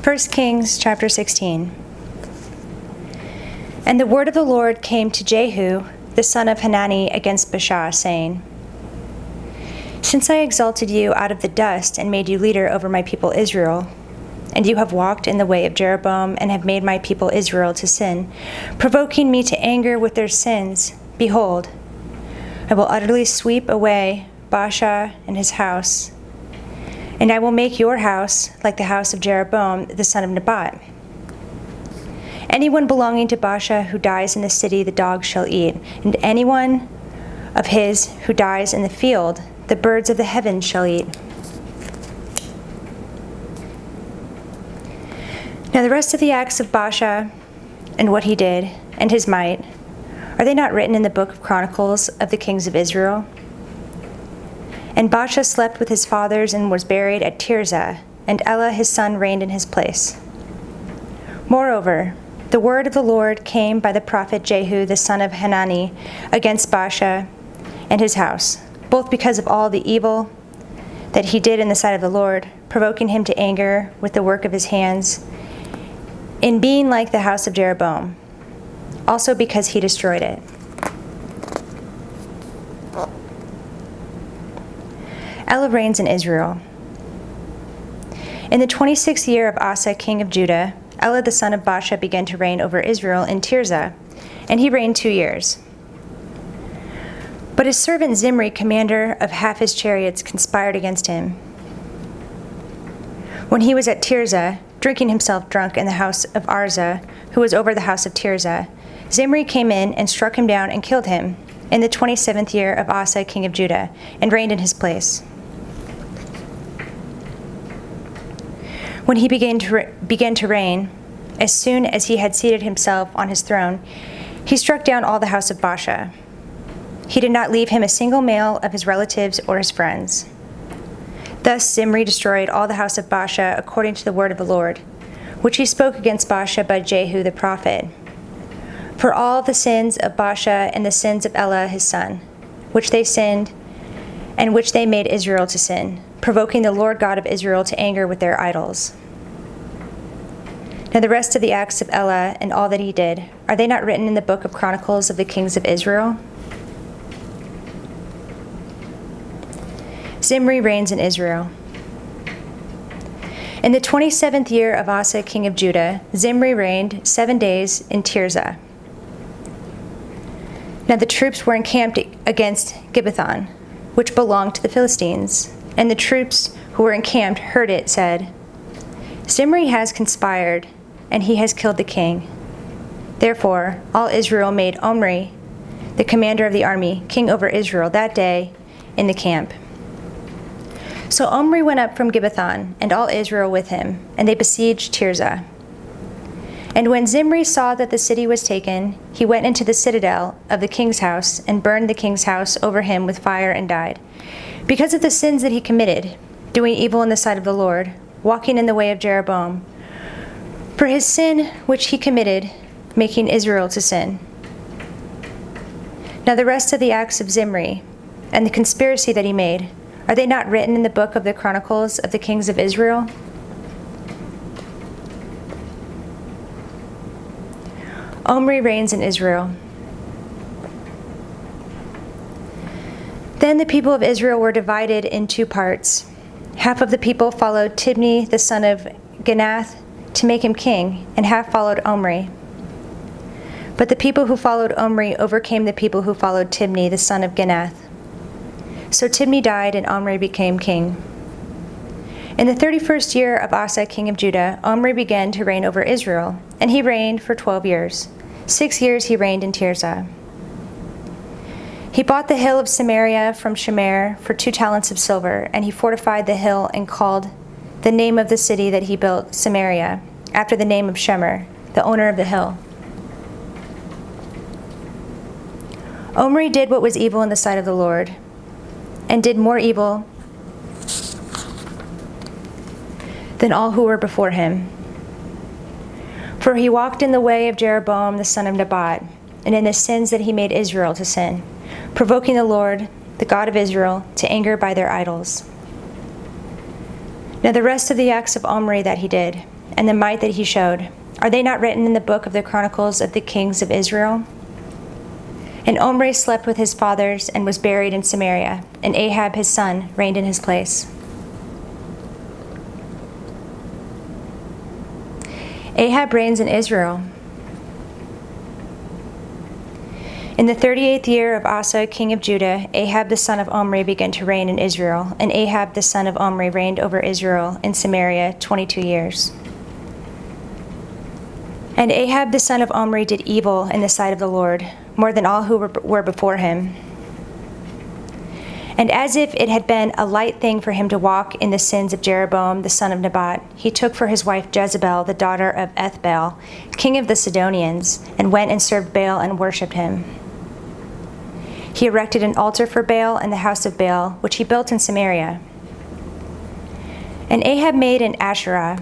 1 Kings chapter 16. And the word of the Lord came to Jehu, the son of Hanani, against Baasha, saying, Since I exalted you out of the dust and made you leader over my people Israel, and you have walked in the way of Jeroboam and have made my people Israel to sin, provoking me to anger with their sins, behold, I will utterly sweep away Baasha and his house, and I will make your house like the house of Jeroboam the son of Nebat. Anyone belonging to Baasha who dies in the city the dogs shall eat, and anyone of his who dies in the field the birds of the heavens shall eat. Now the rest of the acts of Baasha and what he did and his might, are they not written in the book of Chronicles of the kings of Israel? And Baasha slept with his fathers and was buried at Tirzah, and Elah his son reigned in his place. Moreover, the word of the Lord came by the prophet Jehu the son of Hanani against Baasha and his house, both because of all the evil that he did in the sight of the Lord, provoking him to anger with the work of his hands, in being like the house of Jeroboam, also because he destroyed it. Elah reigns in Israel. In the 26th year of Asa, king of Judah, Elah the son of Baasha began to reign over Israel in Tirzah, and he reigned 2 years. But his servant Zimri, commander of half his chariots, conspired against him. When he was at Tirzah, drinking himself drunk in the house of Arzah, who was over the house of Tirzah, Zimri came in and struck him down and killed him in the 27th year of Asa, king of Judah, and reigned in his place. When he began to reign, as soon as he had seated himself on his throne, he struck down all the house of Baasha. He did not leave him a single male of his relatives or his friends. Thus Zimri destroyed all the house of Baasha according to the word of the Lord, which he spoke against Baasha by Jehu the prophet. For all the sins of Baasha and the sins of Elah his son, which they sinned, and which they made Israel to sin, provoking the Lord God of Israel to anger with their idols. Now the rest of the acts of Elah and all that he did, are they not written in the book of Chronicles of the kings of Israel? Zimri reigns in Israel. In the 27th year of Asa, king of Judah, Zimri reigned 7 days in Tirzah. Now the troops were encamped against Gibbethon, which belonged to the Philistines. And the troops who were encamped heard it, said, Zimri has conspired, and he has killed the king. Therefore all Israel made Omri, the commander of the army, king over Israel that day in the camp. So Omri went up from Gibbethon, and all Israel with him, and they besieged Tirzah. And when Zimri saw that the city was taken, he went into the citadel of the king's house, and burned the king's house over him with fire, and died, because of the sins that he committed, doing evil in the sight of the Lord, walking in the way of Jeroboam, for his sin which he committed, making Israel to sin. Now the rest of the acts of Zimri, and the conspiracy that he made, are they not written in the book of the Chronicles of the kings of Israel? Omri reigns in Israel. Then the people of Israel were divided in 2 parts. Half of the people followed Tibni, the son of Ginath, to make him king, and half followed Omri. But the people who followed Omri overcame the people who followed Tibni, the son of Ginath. So Tibni died, and Omri became king. In the 31st year of Asa, king of Judah, Omri began to reign over Israel, and he reigned for 12 years. 6 years he reigned in Tirzah. He bought the hill of Samaria from Shemer for 2 talents of silver, and he fortified the hill and called the name of the city that he built Samaria, after the name of Shemer, the owner of the hill. Omri did what was evil in the sight of the Lord, and did more evil than all who were before him. For he walked in the way of Jeroboam the son of Nebat, and in the sins that he made Israel to sin, provoking the Lord, the God of Israel, to anger by their idols. Now the rest of the acts of Omri that he did, and the might that he showed, are they not written in the book of the Chronicles of the kings of Israel? And Omri slept with his fathers and was buried in Samaria, and Ahab his son reigned in his place. Ahab reigns in Israel. In the 38th year of Asa, king of Judah, Ahab the son of Omri began to reign in Israel, and Ahab the son of Omri reigned over Israel in Samaria 22 years. And Ahab the son of Omri did evil in the sight of the Lord, more than all who were before him. And as if it had been a light thing for him to walk in the sins of Jeroboam the son of Nebat, he took for his wife Jezebel, the daughter of Ethbaal, king of the Sidonians, and went and served Baal and worshipped him. He erected an altar for Baal in the house of Baal, which he built in Samaria. And Ahab made an Asherah.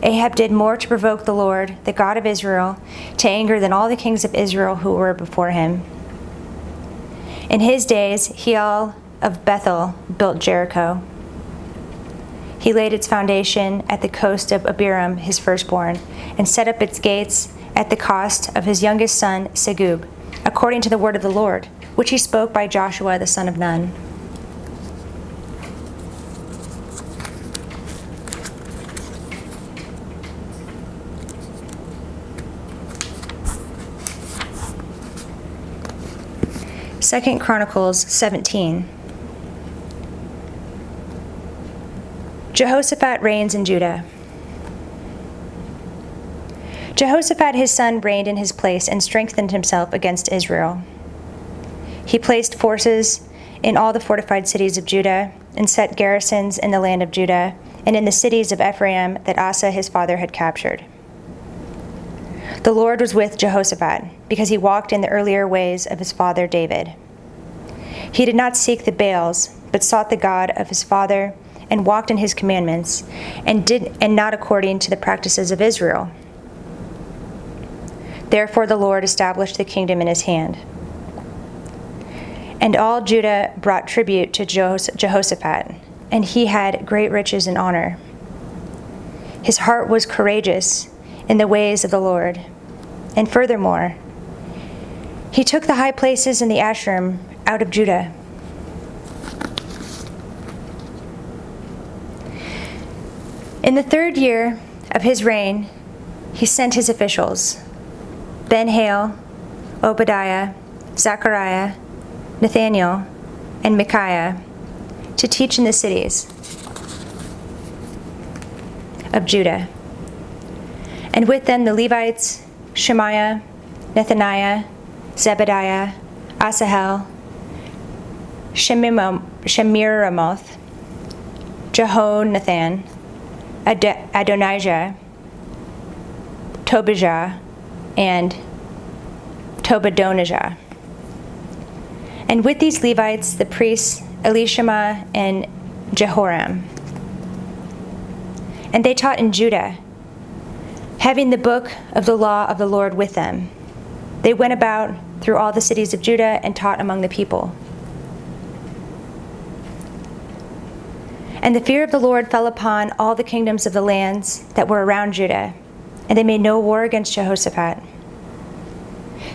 Ahab did more to provoke the Lord, the God of Israel, to anger than all the kings of Israel who were before him. In his days, Hiel of Bethel built Jericho. He laid its foundation at the coast of Abiram, his firstborn, and set up its gates at the cost of his youngest son, Segub, according to the word of the Lord, which he spoke by Joshua the son of Nun. Second Chronicles 17. Jehoshaphat reigns in Judah. Jehoshaphat his son reigned in his place and strengthened himself against Israel. He placed forces in all the fortified cities of Judah and set garrisons in the land of Judah and in the cities of Ephraim that Asa his father had captured. The Lord was with Jehoshaphat because he walked in the earlier ways of his father David. He did not seek the Baals, but sought the God of his father and walked in his commandments and not according to the practices of Israel. Therefore the Lord established the kingdom in his hand. And all Judah brought tribute to Jehoshaphat, and he had great riches and honor. His heart was courageous in the ways of the Lord. And furthermore, he took the high places in the Asherim out of Judah. In the 3rd year of his reign, he sent his officials, Ben-Hail, Obadiah, Zechariah, Nathaniel, and Micaiah, to teach in the cities of Judah. And with them the Levites, Shemaiah, Nethaniah, Zebediah, Asahel, Shemiramoth, Jehonathan, Adonijah, Tobijah, and Tobadonijah. And with these Levites, the priests Elishama and Jehoram. And they taught in Judah, having the book of the law of the Lord with them. They went about through all the cities of Judah and taught among the people. And the fear of the Lord fell upon all the kingdoms of the lands that were around Judah, and they made no war against Jehoshaphat.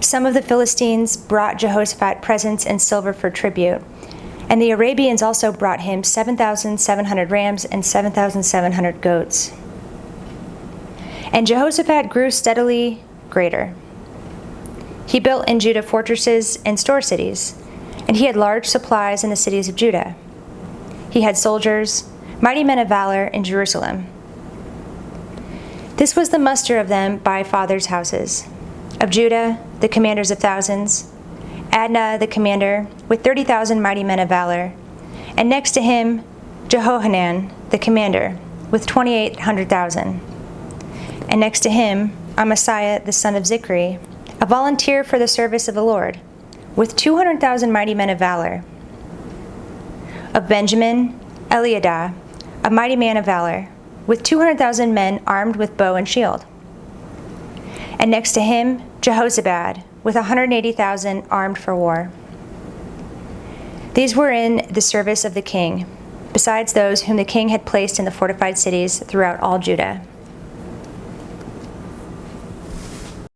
Some of the Philistines brought Jehoshaphat presents and silver for tribute, and the Arabians also brought him 7,700 rams and 7,700 goats. And Jehoshaphat grew steadily greater. He built in Judah fortresses and store cities, and he had large supplies in the cities of Judah. He had soldiers, mighty men of valor in Jerusalem. This was the muster of them by fathers' houses. Of Judah, the commanders of thousands, Adnah the commander, with 30,000 mighty men of valor, and next to him, Jehohanan the commander, with 2,800,000. And next to him, Amasiah the son of Zimri, a volunteer for the service of the Lord, with 200,000 mighty men of valor. Of Benjamin, Eliadah, a mighty man of valor, with 200,000 men armed with bow and shield. And next to him, Jehozabad, with 180,000 armed for war. These were in the service of the king, besides those whom the king had placed in the fortified cities throughout all Judah.